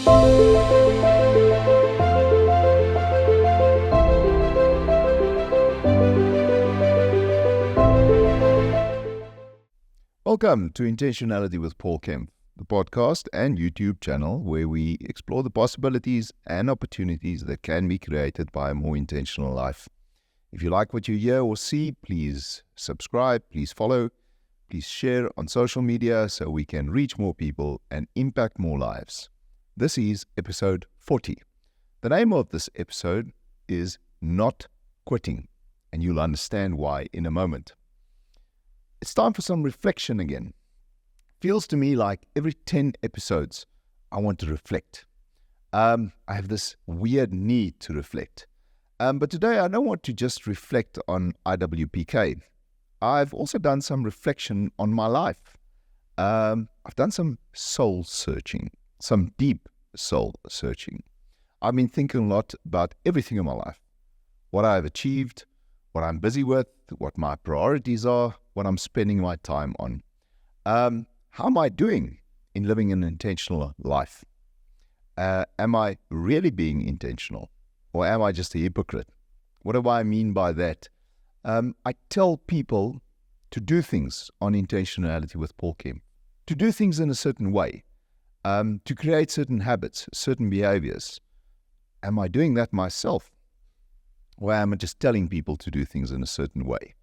Welcome to Intentionality with Paul Kempff, the podcast and YouTube channel where we explore the possibilities and opportunities that can be created by a more intentional life. If you like what you hear or see, please subscribe, please follow, please share on social media so we can reach more people and impact more lives. This is episode 40. The name of this episode is Not Quitting, and you'll understand why in a moment. It's time for some reflection again. Feels to me like every 10 episodes, I want to reflect. I have this weird need to reflect. But today, I don't want to just reflect on IWPK. I've also done some reflection on my life. I've done some soul searching, some deep soul searching. I've been thinking a lot about everything in my life, what I've achieved, what I'm busy with, what my priorities are, what I'm spending my time on. How am I doing in living an intentional life? Am I really being intentional? Or am I just a hypocrite? What do I mean by that? I tell people to do things on Intentionality with Paul Kempff, to do things in a certain way, to create certain habits, certain behaviors. Am I doing that myself? Or am I just telling people to do things in a certain way?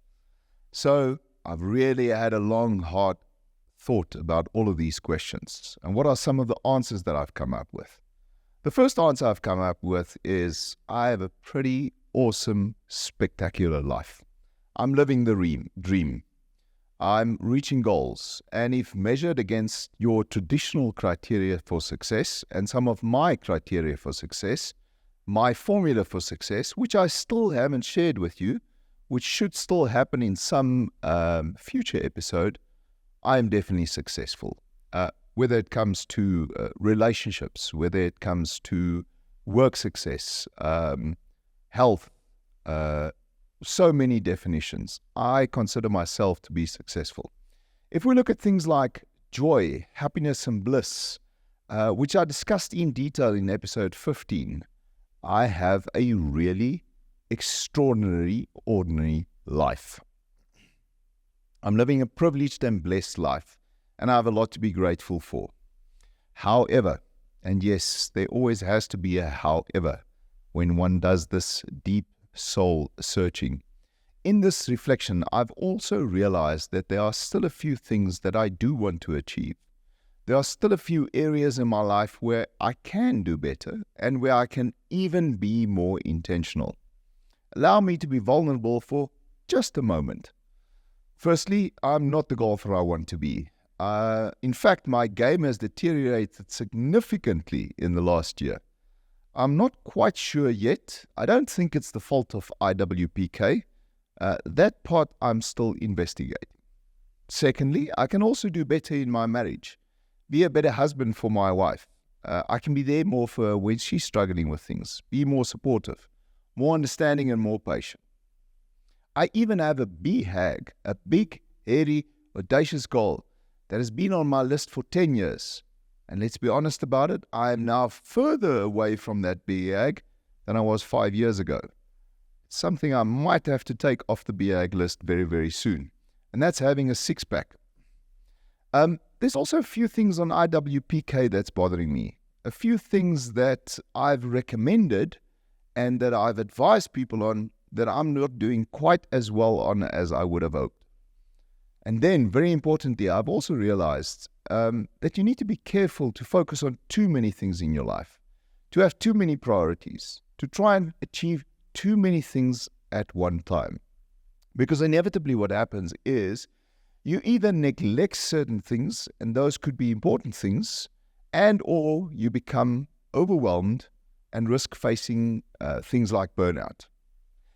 So I've really had a long, hard thought about all of these questions. And what are some of the answers that I've come up with? The first answer I've come up with is I have a pretty awesome, spectacular life. I'm living the dream. I'm reaching goals. And if measured against your traditional criteria for success and some of my criteria for success, my formula for success, which I still haven't shared with you, which should still happen in some future episode, I am definitely successful. Whether it comes to relationships, whether it comes to work success, health, so many definitions. I consider myself to be successful. If we look at things like joy, happiness, and bliss, which I discussed in detail in episode 15, I have a really extraordinary, ordinary life. I'm living a privileged and blessed life, and I have a lot to be grateful for. However, and yes, there always has to be a however when one does this deep soul searching. In this reflection, I've also realized that there are still a few things that I do want to achieve. There are still a few areas in my life where I can do better and where I can even be more intentional. Allow me to be vulnerable for just a moment. Firstly, I'm not the golfer I want to be. In fact, my game has deteriorated significantly in the last year. I'm not quite sure yet. I don't think it's the fault of IWPK. That part I'm still investigating. Secondly, I can also do better in my marriage. Be a better husband for my wife. I can be there more for her when she's struggling with things. Be more supportive, more understanding, and more patient. I even have a BHAG, a big, hairy, audacious goal that has been on my list for 10 years. And let's be honest about it, I am now further away from that BHAG than I was 5 years ago. It's something I might have to take off the BHAG list very, very soon. And that's having a six-pack. There's also a few things on IWPK that's bothering me. A few things that I've recommended and that I've advised people on that I'm not doing quite as well on as I would have hoped. And then, very importantly, I've also realized that you need to be careful to focus on too many things in your life, to have too many priorities, to try and achieve too many things at one time. Because inevitably what happens is you either neglect certain things, and those could be important things, and or you become overwhelmed and risk facing things like burnout.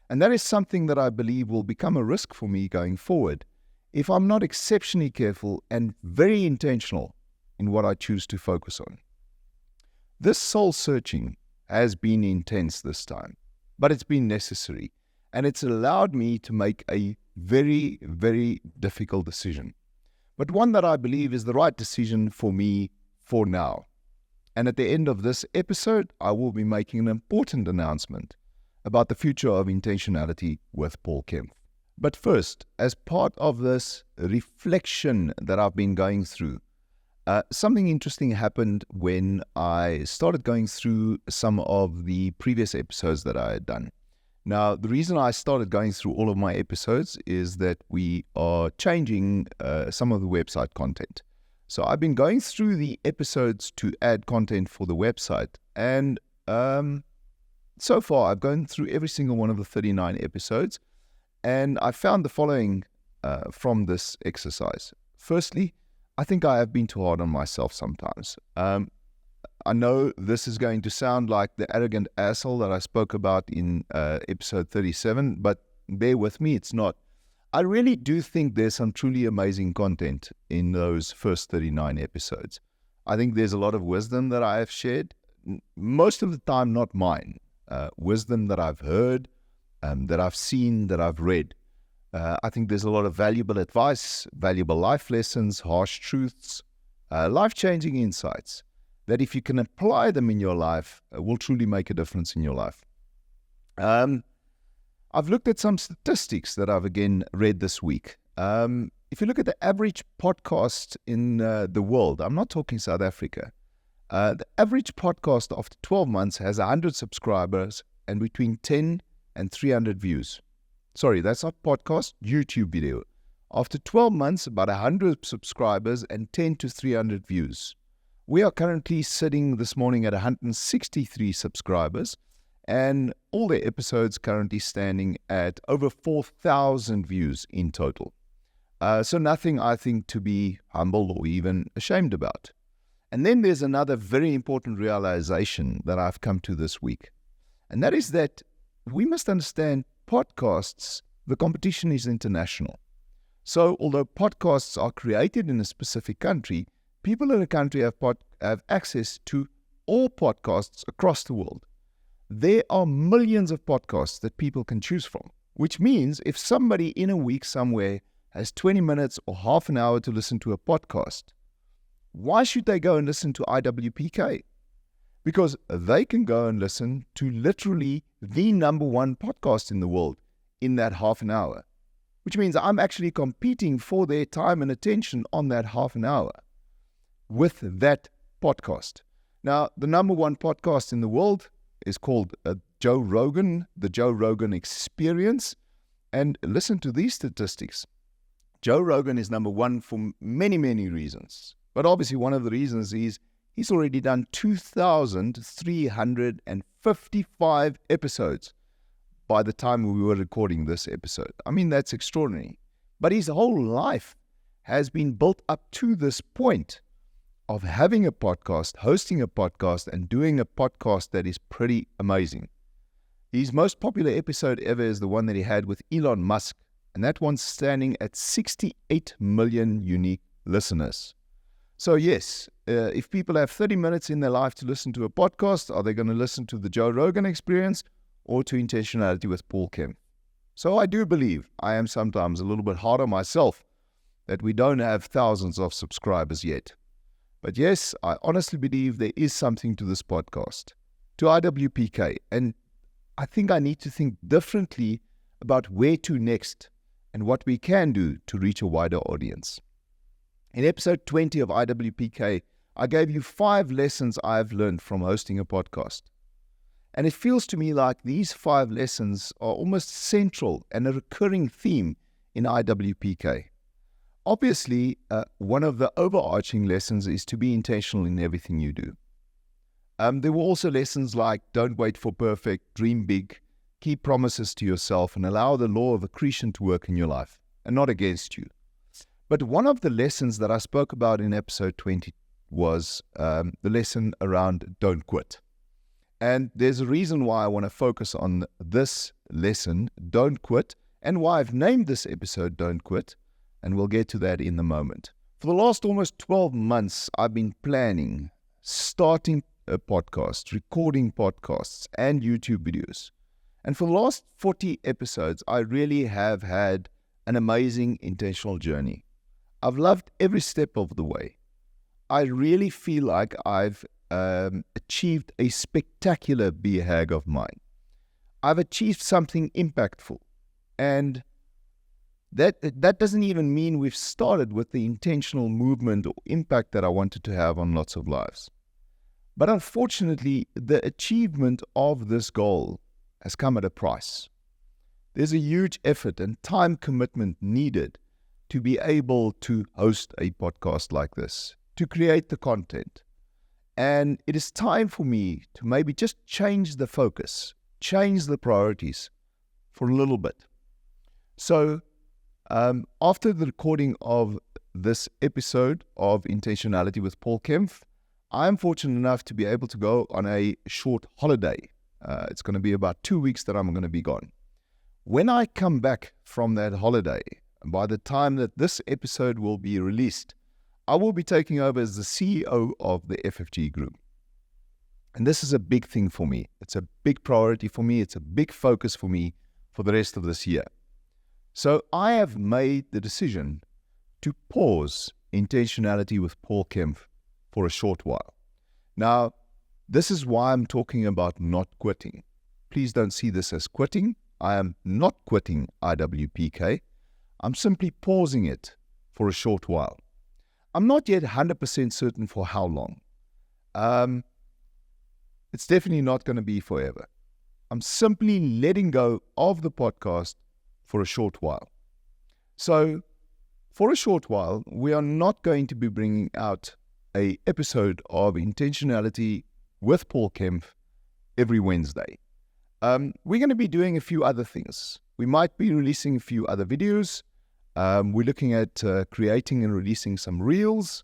And that is something that I believe will become a risk for me going forward if I'm not exceptionally careful and very intentional in what I choose to focus on. This soul searching has been intense this time, but it's been necessary, and it's allowed me to make a very, very difficult decision, but one that I believe is the right decision for me for now. And at the end of this episode, I will be making an important announcement about the future of intentionality with Paul Kempff. But first, as part of this reflection that I've been going through, something interesting happened when I started going through some of the previous episodes that I had done. Now, the reason I started going through all of my episodes is that we are changing some of the website content. So I've been going through the episodes to add content for the website, and so far I've gone through every single one of the 39 episodes, and I found the following from this exercise. Firstly, I think I have been too hard on myself sometimes. I know this is going to sound like the arrogant asshole that I spoke about in episode 37, but bear with me, it's not. I really do think there's some truly amazing content in those first 39 episodes. I think there's a lot of wisdom that I have shared, most of the time not mine, wisdom that I've heard, that I've seen, that I've read. I think there's a lot of valuable advice, valuable life lessons, harsh truths, life-changing insights that if you can apply them in your life, will truly make a difference in your life. I've looked at some statistics that I've again read this week. If you look at the average podcast in the world, I'm not talking South Africa, the average podcast after 12 months has 100 subscribers and between 10 and 300 views. Sorry, that's not podcast, YouTube video. After 12 months, about 100 subscribers and 10 to 300 views. We are currently sitting this morning at 163 subscribers, and all the episodes currently standing at over 4,000 views in total. So nothing, I think, to be humble or even ashamed about. And then there's another very important realization that I've come to this week, and that is that we must understand podcasts, the competition is international. So although podcasts are created in a specific country, people in a country have access to all podcasts across the world. There are millions of podcasts that people can choose from, which means if somebody in a week somewhere has 20 minutes or half an hour to listen to a podcast, why should they go and listen to IWPK? Because they can go and listen to literally the number one podcast in the world in that half an hour, which means I'm actually competing for their time and attention on that half an hour with that podcast. Now, the number one podcast in the world is called Joe Rogan, the Joe Rogan Experience. And listen to these statistics. Joe Rogan is number one for many, many reasons. But obviously one of the reasons is he's already done 2,355 episodes by the time we were recording this episode. I mean, that's extraordinary. But his whole life has been built up to this point of having a podcast, hosting a podcast, and doing a podcast that is pretty amazing. His most popular episode ever is the one that he had with Elon Musk, and that one's standing at 68 million unique listeners. So yes, if people have 30 minutes in their life to listen to a podcast, are they going to listen to the Joe Rogan Experience or to Intentionality with Paul Kempff? So I do believe I am sometimes a little bit hard on myself that we don't have thousands of subscribers yet. But yes, I honestly believe there is something to this podcast, to IWPK, and I think I need to think differently about where to next and what we can do to reach a wider audience. In episode 20 of IWPK, I gave you 5 lessons I've learned from hosting a podcast. And it feels to me like these 5 lessons are almost central and a recurring theme in IWPK. Obviously, one of the overarching lessons is to be intentional in everything you do. There were also lessons like don't wait for perfect, dream big, keep promises to yourself, and allow the law of accretion to work in your life, and not against you. But one of the lessons that I spoke about in episode 20 was the lesson around don't quit. And there's a reason why I want to focus on this lesson, don't quit, and why I've named this episode Don't Quit. And we'll get to that in a moment. For the last almost 12 months, I've been planning, starting a podcast, recording podcasts and YouTube videos. And for the last 40 episodes, I really have had an amazing intentional journey. I've loved every step of the way. I really feel like I've achieved a spectacular BHAG of mine. I've achieved something impactful. And that doesn't even mean we've started with the intentional movement or impact that I wanted to have on lots of lives. But unfortunately, the achievement of this goal has come at a price. There's a huge effort and time commitment needed to be able to host a podcast like this, to create the content. And it is time for me to maybe just change the focus, change the priorities for a little bit. So, after the recording of this episode of Intentionality with Paul Kempff, I'm fortunate enough to be able to go on a short holiday. It's going to be about 2 weeks that I'm going to be gone. When I come back from that holiday, by the time that this episode will be released, I will be taking over as the CEO of the FFG Group. And this is a big thing for me. It's a big priority for me. It's a big focus for me for the rest of this year. So I have made the decision to pause Intentionality with Paul Kempff for a short while. Now, this is why I'm talking about not quitting. Please don't see this as quitting. I am not quitting IWPK. I'm simply pausing it for a short while. I'm not yet 100% certain for how long. It's definitely not going to be forever. I'm simply letting go of the podcast for a short while. So, for a short while, we are not going to be bringing out an episode of Intentionality with Paul Kempff every Wednesday. We're going to be doing a few other things. We might be releasing a few other videos. We're looking at creating and releasing some reels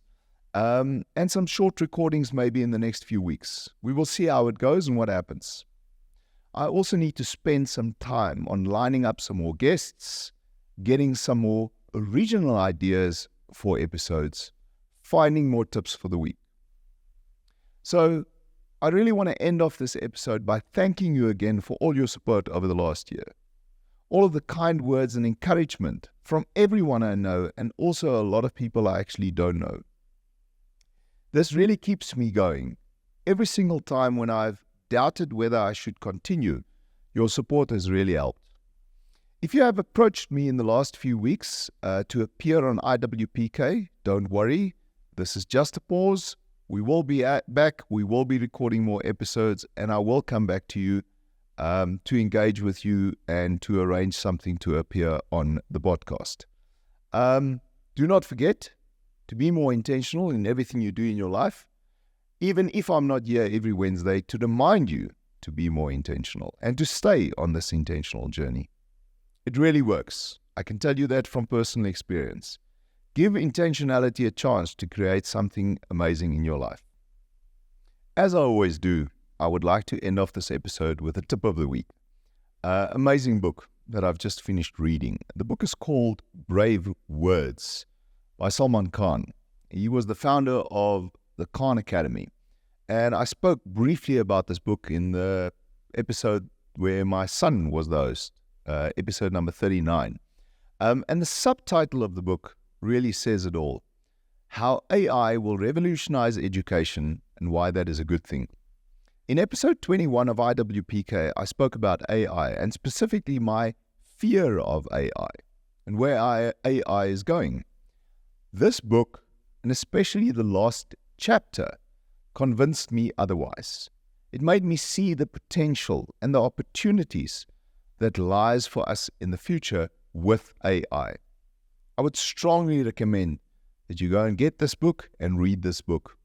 and some short recordings maybe in the next few weeks. We will see how it goes and what happens. I also need to spend some time on lining up some more guests, getting some more original ideas for episodes, finding more tips for the week. So I really want to end off this episode by thanking you again for all your support over the last year. All of the kind words and encouragement from everyone I know and also a lot of people I actually don't know. This really keeps me going. Every single time when I've doubted whether I should continue, your support has really helped. If you have approached me in the last few weeks to appear on IWPK, don't worry. This is just a pause. We will be back. We will be recording more episodes, and I will come back to you to engage with you and to arrange something to appear on the podcast. Do not forget to be more intentional in everything you do in your life, even if I'm not here every Wednesday, to remind you to be more intentional and to stay on this intentional journey. It really works. I can tell you that from personal experience. Give intentionality a chance to create something amazing in your life. As I always do, I would like to end off this episode with a tip of the week. Amazing book that I've just finished reading. The book is called Brave Words by Salman Khan. He was the founder of the Khan Academy. And I spoke briefly about this book in the episode where my son was the host, episode number 39. And the subtitle of the book really says it all. How AI will revolutionize education and why that is a good thing. In episode 21 of IWPK, I spoke about AI and specifically my fear of AI and where AI is going. This book, and especially the last chapter, convinced me otherwise. It made me see the potential and the opportunities that lies for us in the future with AI. I would strongly recommend that you go and get this book and read this book.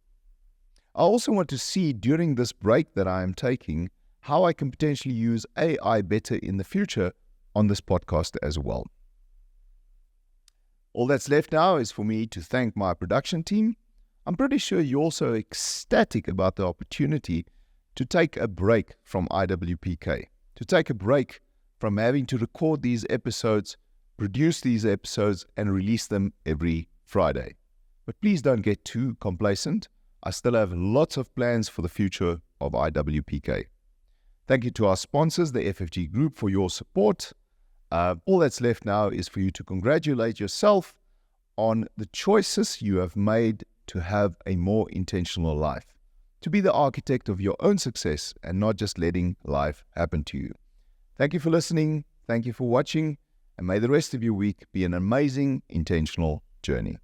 I also want to see during this break that I am taking how I can potentially use AI better in the future on this podcast as well. All that's left now is for me to thank my production team. I'm pretty sure you're also ecstatic about the opportunity to take a break from IWPK, to take a break from having to record these episodes, produce these episodes, and release them every Friday. But please don't get too complacent. I still have lots of plans for the future of IWPK. Thank you to our sponsors, the FFG Group, for your support. All that's left now is for you to congratulate yourself on the choices you have made to have a more intentional life. to be the architect of your own success and not just letting life happen to you. Thank you for listening. Thank you for watching. And may the rest of your week be an amazing, intentional journey.